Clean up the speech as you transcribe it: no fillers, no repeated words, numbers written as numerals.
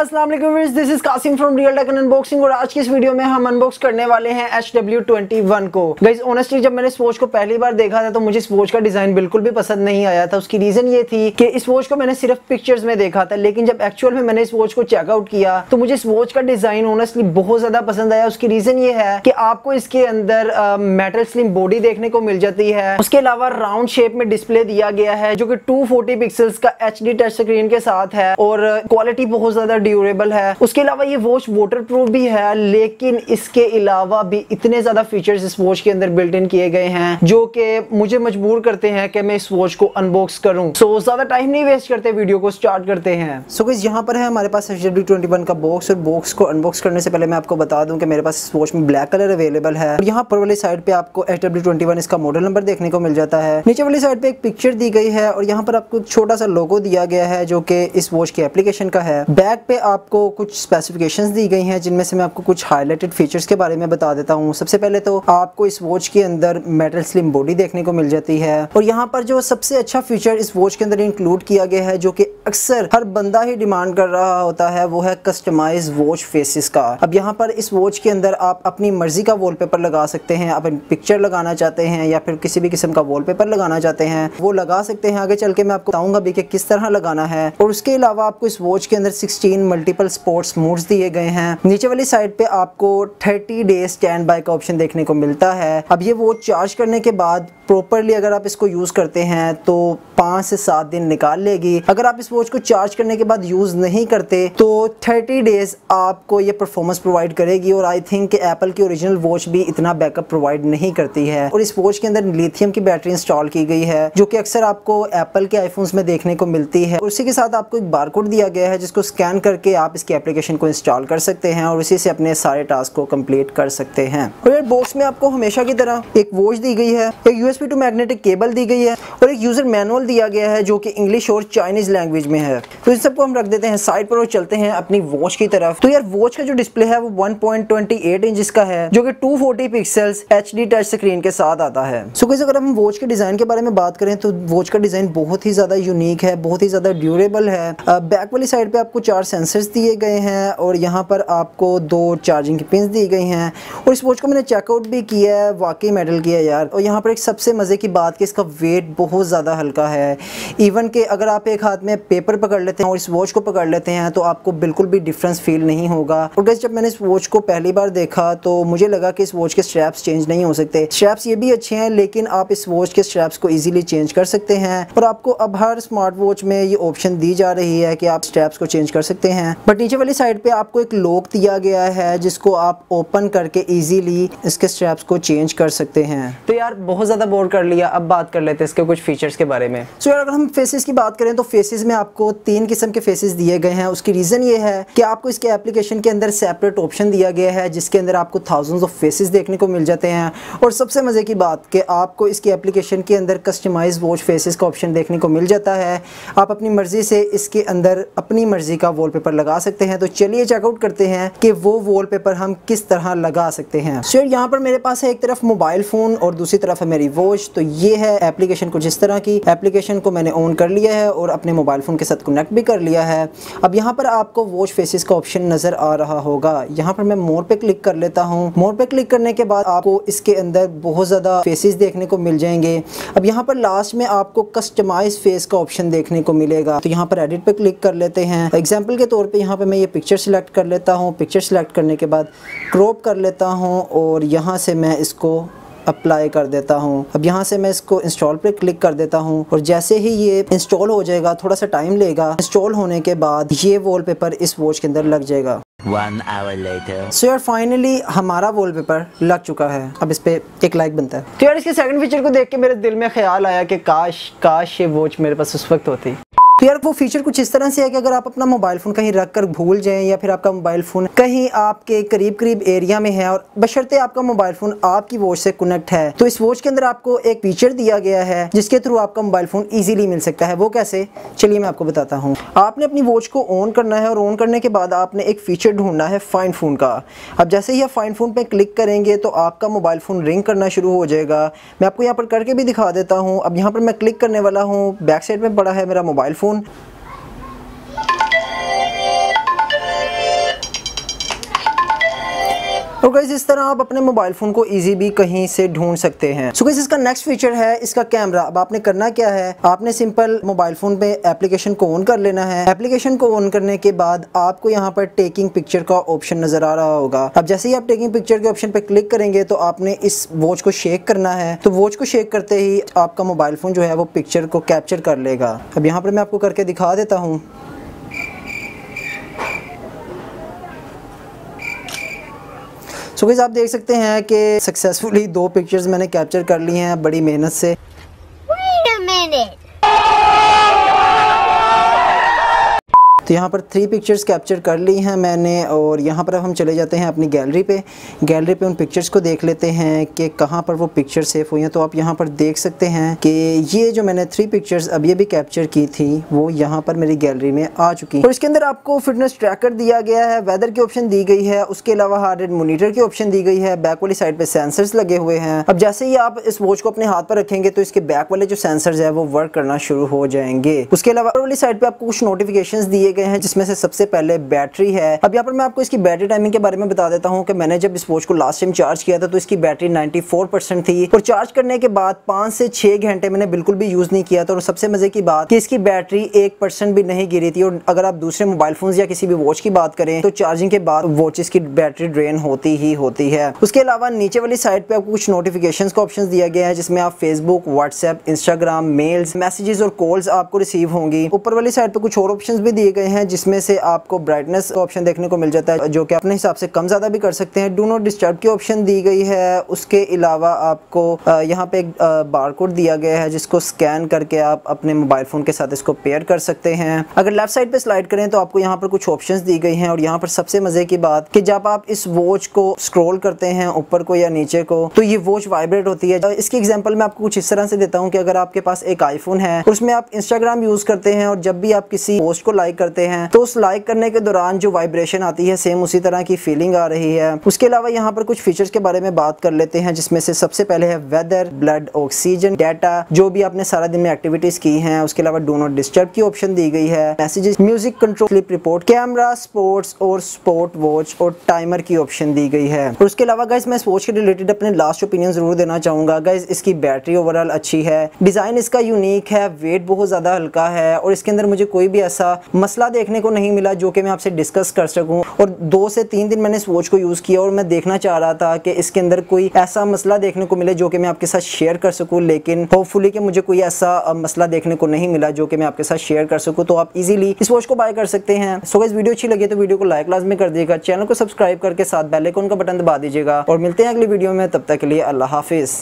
अस्सलाम वालेकुम viewers, this is Qasim from Real Tech Unboxing और आज की इस वीडियो में हम अनबॉक्स करने वाले हैं HW21 को। गाइस ऑनेस्टली जब मैंने इस वॉच को पहली बार देखा था तो मुझे इस वॉच का डिजाइन बिल्कुल भी पसंद नहीं आया था। उसकी रीजन ये थी कि इस वॉच को मैंने सिर्फ पिक्चर्स में देखा था, लेकिन जब एक्चुअल में मैंने इस वॉच को चेकआउट किया तो मुझे इस वॉच का डिजाइन ऑनेस्टली बहुत ज्यादा पसंद आया। उसकी रीजन ये है कि आपको इसके अंदर मेटल स्लिम बॉडी देखने को मिल जाती है। उसके अलावा राउंड शेप में डिस्प्ले दिया गया है जो कि 240 पिक्सल्स का HD टच स्क्रीन के साथ है और क्वालिटी बहुत ज्यादा ड्यूरेबल है। उसके अलावा ये वॉच वाटरप्रूफ भी है, लेकिन इसके अलावा भी इतने ज्यादा फीचर्स इस वॉच के अंदर बिल्ट इन किए गए हैं जो कि मुझे मजबूर करते हैं कि मैं इस वॉच को अनबॉक्स करूं। सो ज्यादा टाइम नहीं वेस्ट करते, वीडियो को स्टार्ट करते हैं। सो गाइस यहाँ पर है हमारे पास HW21 का बॉक्स और बॉक्स को अनबॉक्स करने से पहले मैं आपको बता दूं कि मेरे पास इस वॉच में ब्लैक कलर अवेलेबल है और यहाँ पर वाली साइड पे आपको HW21 इसका मॉडल नंबर देखने को मिल जाता है। नीचे वाली साइड पे एक पिक्चर दी गई है और यहाँ पर आपको एक छोटा सा लोगो दिया गया है जो कि इस वॉच की एप्लीकेशन का है। बैक पे आपको कुछ स्पेसिफिकेशंस दी गई हैं जिनमें से मैं आपको कुछ हाईलाइटेड फीचर्स के बारे में बता देता हूँ। सबसे पहले तो आपको इस वॉच के अंदर मेटल स्लिम बॉडी देखने को मिल जाती है और यहाँ पर जो सबसे अच्छा फीचर इस वॉच के अंदर इंक्लूड किया गया है जो कि अक्सर हर बंदा ही डिमांड कर रहा होता है, वो है कस्टमाइज वॉच फेसेस का। अब यहाँ पर इस वॉच के अंदर आप अपनी मर्जी का वॉलपेपर लगा सकते हैं। आप पिक्चर लगाना चाहते हैं या फिर किसी भी किस्म का वॉलपेपर लगाना चाहते हैं वो लगा सकते हैं। आगे चल के मैं आपको बताऊंगा भी कि किस तरह लगाना है। और उसके अलावा आपको इस वॉच के अंदर 16 मल्टीपल स्पोर्ट्स मोड्स दिए गए हैं। नीचे वाली साइड पे आपको 30 डेज स्टैंड बाय का ऑप्शन देखने को मिलता है। अब ये वॉच चार्ज करने के बाद प्रॉपरली अगर आप इसको यूज करते हैं तो 5 से 7 दिन निकाल लेगी। अगर आप इस वॉच को चार्ज करने के बाद यूज नहीं करते तो 30 डेज आपको ये परफॉर्मेंस प्रोवाइड करेगी और आई थिंक कि एप्पल की ओरिजिनल वॉच भी इतना बैकअप प्रोवाइड नहीं करती है। और इस वॉच के अंदर लिथियम की बैटरी इंस्टॉल की गई है जो कि अक्सर आपको एप्पल के आईफोन्स में देखने को मिलती है। उसी के साथ आपको एक बारकोड दिया गया है जिसको स्कैन करके आप इसकी एप्लीकेशन को इंस्टॉल कर सकते हैं और उसी से अपने सारे टास्क को कंप्लीट कर सकते हैं। और बॉक्स में आपको हमेशा की तरह एक वॉच दी गई है, एक USB टू मैग्नेटिक केबल दी गई है और एक यूजर मैनुअल दिया गया है जो कि इंग्लिश और चाइनीज लैंग्वेज में है। तो इस सबको हम रख देते हैं साइड पर और चलते हैं अपनी वॉच की तरफ। तो यार वॉच का जो डिस्प्ले है वो 1.28 इंच का है जो कि 240 पिक्सल्स HD टच स्क्रीन के साथ आता है। सो गाइस अगर हम वॉच के डिजाइन के बारे में बात करें तो वॉच का डिजाइन बहुत ही ज्यादा यूनिक है, बहुत ही ज्यादा ड्यूरेबल है। बैक वाली साइड पे आपको 4 सेंसर्स दिए गए हैं और यहाँ पर आपको 2 चार्जिंग की पिंस दी गई हैं और इस वॉच को मैंने चेकआउट भी किया है, वाकई मेटल की है यार। और यहाँ पर एक सबसे मजे की बात कि इसका वेट बहुत ज़्यादा हल्का है। इवन कि अगर आप एक हाथ में पेपर पकड़ लेते हैं और इस वॉच को पकड़ लेते हैं तो आपको बिल्कुल भी डिफरेंस फील नहीं होगा। और गाइस जब मैंने इस वॉच को पहली बार देखा तो मुझे लगा कि इस वॉच के स्ट्रैप्स चेंज नहीं हो सकते। स्ट्रैप्स ये भी अच्छे हैं लेकिन आप इस वॉच के स्ट्रैप्स को इजीली चेंज कर सकते हैं और आपको अब हर स्मार्ट वॉच में ये ऑप्शन दी जा रही है कि आप स्ट्रैप्स को चेंज कर सकते हैं। बट नीचे वाली साइड पे आपको एक लॉक दिया गया है जिसको आप ओपन करके इजीली इसके स्ट्रैप्स को चेंज कर सकते हैं। तो यार बहुत ज्यादा बोर कर लिया, अब बात कर लेते हैं इसके कुछ फीचर्स के बारे में। सो यार अगर हम फेसेस की बात करें तो फेसेस में आपको 3 किस्म के फेसेस दिए गए हैं। उसकी रीजन ये है कि आपको इसके एप्लीकेशन के अंदर सेपरेट ऑप्शन दिया गया है जिसके अंदर आपको थाउजेंड्स ऑफ फेसेस देखने को मिल जाते हैं। और सबसे मजे की बात कि आपको इसकी एप्लीकेशन के अंदर कस्टमाइज वॉच फेसेस का ऑप्शन देखने को मिल जाता है। आप अपनी मर्जी से इसके अंदर अपनी मर्जी का वॉलपेपर लगा सकते हैं। तो चलिए चेकआउट करते हैं कि वो वॉलपेपर हम किस तरह लगा सकते हैं। सो यहाँ पर मेरे पास है एक तरफ मोबाइल फोन और दूसरी तरफ है मेरी वॉच। तो ये है एप्लीकेशन कुछ इस तरह की। एप्लीकेशन को मैंने ऑन कर लिया है और अपने मोबाइल फ़ोन के साथ कनेक्ट भी कर लिया है। अब यहाँ पर आपको वॉच फेसेस का ऑप्शन नज़र आ रहा होगा। यहाँ पर मैं मोर पे क्लिक कर लेता हूँ। मोर पे क्लिक करने के बाद आपको इसके अंदर बहुत ज़्यादा फेसेस देखने को मिल जाएंगे। अब यहाँ पर लास्ट में आपको कस्टमाइज फेस का ऑप्शन देखने को मिलेगा। तो यहाँ पर एडिट पे क्लिक कर लेते हैं। एग्जाम्पल के तौर पर यहाँ पर मैं ये पिक्चर सिलेक्ट कर लेता हूँ। पिक्चर सिलेक्ट करने के बाद क्रॉप कर लेता हूँ और यहाँ से मैं इसको अप्लाई कर देता हूँ। अब यहाँ से मैं इसको इंस्टॉल पे क्लिक कर देता हूँ और जैसे ही ये इंस्टॉल हो जाएगा, थोड़ा सा टाइम लेगा, इंस्टॉल होने के बाद ये वॉलपेपर इस वॉच के अंदर लग जाएगा। 1 hour later. सो यार फाइनली हमारा वॉलपेपर लग चुका है। अब इस पे एक लाइक बनता है। तो यार इसके सेकंड फीचर को देख के मेरे दिल में ख्याल आया कि काश ये वॉच मेरे पास उस वक्त होती। तो यार वो फीचर कुछ इस तरह से है कि अगर आप अपना मोबाइल फ़ोन कहीं रख कर भूल जाएं या फिर आपका मोबाइल फ़ोन कहीं आपके करीब एरिया में है और बशर्ते आपका मोबाइल फ़ोन आपकी वॉच से कनेक्ट है तो इस वॉच के अंदर आपको एक फीचर दिया गया है जिसके थ्रू आपका मोबाइल फ़ोन इजीली मिल सकता है। वो कैसे, चलिए मैं आपको बताता हूँ। आपने अपनी वॉच को ऑन करना है और ऑन करने के बाद आपने एक फीचर ढूंढना है फाइंड फ़ोन का। अब जैसे ही आप फाइंड फ़ोन पर क्लिक करेंगे तो आपका मोबाइल फ़ोन रिंग करना शुरू हो जाएगा। मैं आपको यहाँ पर करके भी दिखा देता हूँ। अब यहाँ पर मैं क्लिक करने वाला हूँ, बैक साइड में पड़ा है मेरा मोबाइल फ़ोन। और गाइस इस तरह आप अपने मोबाइल फोन को इजी भी कहीं से ढूंढ सकते हैं। सो गाइस इसका नेक्स्ट फीचर है इसका कैमरा। अब आपने करना क्या है, आपने सिंपल मोबाइल फोन पे एप्लीकेशन को ऑन कर लेना है। एप्लीकेशन को ऑन करने के बाद आपको यहाँ पर टेकिंग पिक्चर का ऑप्शन नजर आ रहा होगा। अब जैसे ही आप टेकिंग पिक्चर के ऑप्शन पे क्लिक करेंगे तो आपने इस वॉच को शेक करना है। तो वॉच को शेक करते ही आपका मोबाइल फोन जो है वो पिक्चर को कैप्चर कर लेगा। अब यहाँ पर मैं आपको करके दिखा देता हूँ। सो गाइस आप देख सकते हैं कि सक्सेसफुली 2 पिक्चर्स मैंने कैप्चर कर ली हैं बड़ी मेहनत से। Wait a minute. तो यहाँ पर 3 पिक्चर्स कैप्चर कर ली हैं मैंने और यहाँ पर अब हम चले जाते हैं अपनी गैलरी पे। गैलरी पे उन पिक्चर्स को देख लेते हैं कि कहाँ पर वो पिक्चर सेव हुई हैं। तो आप यहाँ पर देख सकते हैं कि ये जो मैंने 3 पिक्चर्स अभी अभी कैप्चर की थी वो यहाँ पर मेरी गैलरी में आ चुकी हैं। और इसके अंदर आपको फिटनेस ट्रैकर दिया गया है, वेदर की ऑप्शन दी गई है, उसके अलावा हार्ट रेट मॉनिटर की ऑप्शन दी गई है, बैक वाली साइड पे सेंसर्स लगे हुए हैं। अब जैसे ही आप इस वॉच को अपने हाथ पर रखेंगे तो इसके बैक वाले जो सेंसर्स है वो वर्क करना शुरू हो जाएंगे। उसके अलावा वाली साइड पे आपको कुछ नोटिफिकेशंस दिए गए हैं जिसमें से सबसे पहले बैटरी है। अब यहाँ पर मैं आपको इसकी बैटरी टाइमिंग के बारे में बता देता हूँ कि मैंने जब इस वॉच को लास्ट टाइम चार्ज किया था तो इसकी बैटरी 94% थी और चार्ज करने के बाद 5 से 6 घंटे मैंने बिल्कुल भी यूज नहीं किया था। और सबसे मजे की बात कि इसकी बैटरी 1% भी नहीं गिरी थी। और अगर आप दूसरे मोबाइल फोन या किसी भी वॉच की बात करें तो चार्जिंग के बाद वॉचेस की बैटरी ड्रेन होती ही होती है। उसके अलावा नीचे वाली साइड पे आपको कुछ नोटिफिकेशन का ऑप्शन दिया गया है जिसमें आप Facebook, WhatsApp, Instagram, mails, messages और कॉल्स आपको रिसीव होंगी। ऊपर वाली साइड पे कुछ और ऑप्शन भी दिए गए हैं जिसमें से आपको ब्राइटनेस ऑप्शन देखने को मिल जाता है जो कि अपने हिसाब से कम ज्यादा भी कर सकते हैं। डू नॉट डिस्टर्ब की ऑप्शन दी गई है। उसके अलावा आपको यहाँ पे एक बारकोड दिया गया है जिसको स्कैन करके आप अपने मोबाइल फोन के साथ इसको पेयर कर सकते हैं। अगर लेफ्ट साइड पे स्लाइड करें तो आपको यहाँ पर कुछ ऑप्शंस दी गई हैं। और यहाँ पर सबसे मजे की बात कि जब आप इस वॉच को स्क्रॉल करते हैं ऊपर को या नीचे को तो ये वॉच वाइब्रेट होती है। इसकी एग्जांपल मैं आपको कुछ इस तरह से देता हूँ कि अगर आपके पास एक आईफोन है उसमें आप इंस्टाग्राम यूज करते हैं और जब भी आप किसी पोस्ट को लाइक करते हैं तो उस लाइक करने के दौरान जो वाइब्रेशन आती है सेम उसी तरह की फीलिंग आ रही है। उसके अलावा यहाँ पर कुछ फीचर्स के बारे में बात कर लेते हैं जिसमें से सबसे पहले है वेदर, ब्लड ऑक्सीजन, डाटा जो भी आपने सारा दिन में एक्टिविटीज की हैं। उसके अलावा डू नॉट डिस्टर्ब की ऑप्शन दी गई है, messages, music control, sleep report, camera, sports और स्पोर्ट वॉच और टाइमर की ऑप्शन दी गई है। और उसके अलावा गाइस मैं इस वॉच के रिलेटेड अपने लास्ट ओपिनियन जरूर देना चाहूंगा। गाइस इसकी बैटरी ओवरऑल अच्छी है, डिजाइन इसका यूनिक है, वेट बहुत ज्यादा हल्का है और इसके अंदर मुझे कोई भी ऐसा मसला देखने को नहीं मिला जो कि मैं आपसे डिस्कस कर सकूं। और 2 से 3 दिन मैंने इस वॉच को यूज किया और मैं देखना चाह रहा था कि इसके अंदर कोई ऐसा मसला देखने को मिले जो कि मैं आपके साथ शेयर कर सकूं, लेकिन होपफुली कि मुझे कोई ऐसा मसला देखने को नहीं मिला जो कि मैं आपके साथ शेयर कर सकूं। तो आप इजीली इस वॉच को बाय कर सकते हैं। सो गाइस वीडियो अच्छी लगी तो वीडियो को लाइक लाजमी कर दीजिएगा, चैनल को सब्सक्राइब करके साथ बेल आइकन का बटन दबा दीजिएगा और मिलते हैं अगली वीडियो में। तब तक के लिए अल्लाह हाफिज।